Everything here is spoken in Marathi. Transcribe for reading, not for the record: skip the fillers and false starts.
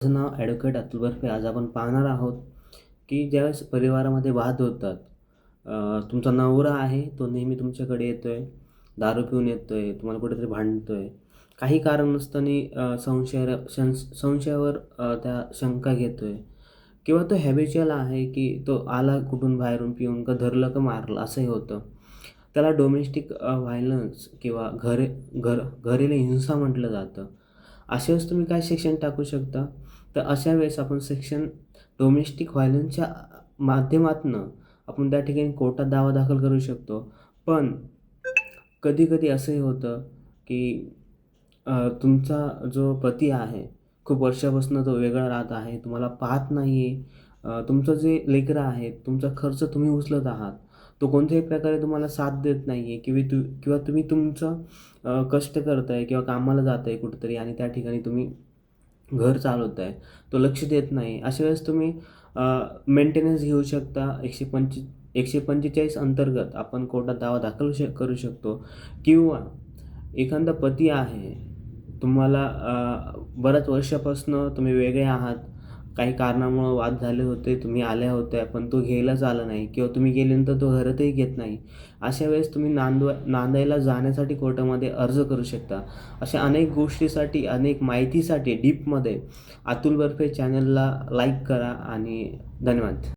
माझं नाव ॲडव्होकेट अतुल बर्फे. आज आपण पाहणार आहोत की ज्यावेळेस परिवारामध्ये वाद होतात, तुमचा नवरा आहे तो नेहमी तुमच्याकडे येतोय, दारू पिऊन येतोय, तुम्हाला कुठेतरी भांडतोय, काही कारण नसताना संशयावर त्या शंका घेतोय किंवा तो हॅबिच्युअल आहे की तो आला कुठून बाहेरून पिऊन का धरलं का मारलं असंही होतं. त्याला डोमेस्टिक व्हायलन्स किंवा घरेलू हिंसा म्हटलं जातं. अशा वेळेस तुम्ही काय सेक्शन टाकू शकता? तर अशा वेळेस आपण सेक्शन डोमेस्टिक व्हायलन्सच्या माध्यमातनं आपण त्या ठिकाणी कोर्टात दावा दाखल करू शकतो. पण कधी-कधी असंही होतं की तुमचा जो पती आहे, खूप वर्षापासून तो वेगळा राहत आहे, तुम्हाला पाहत नाही आहे. तुमचं जे लेकरं आहेत, तुमचा खर्च तुम्ही उचलत आहात. तो कोणत्याही प्रकारे तुम्हाला साथ देत नाही आहे किंवा तुम्ही तुमचं कष्ट करताय किंवा कामाला जाताय कुठेतरी आणि त्या ठिकाणी तुम्ही घर चालवताय. तो लक्ष देत नाही. अशा वेळेस तुम्ही मेंटेनन्स घेऊ शकता. 145 अंतर्गत आपण कोर्टात दावा दाखल करू शकतो किंवा एखादा पती आहे, तुम्हाला बऱ्याच वर्षापासून तुम्ही वेगळे आहात. काही कारणामुळं वाद झाले होते, तुम्ही आल्या होत्या, पण तो घ्यायलाच आला नाही किंवा तुम्ही गेल्यानंतर तो घरातही घेत नाही. अशा वेळेस तुम्ही नांदायला जाण्यासाठी कोर्टामध्ये अर्ज करू शकता. अशा अनेक गोष्टीसाठी, अनेक माहितीसाठी डीपमध्ये अतुल बर्फे चॅनलला लाईक करा आणि धन्यवाद.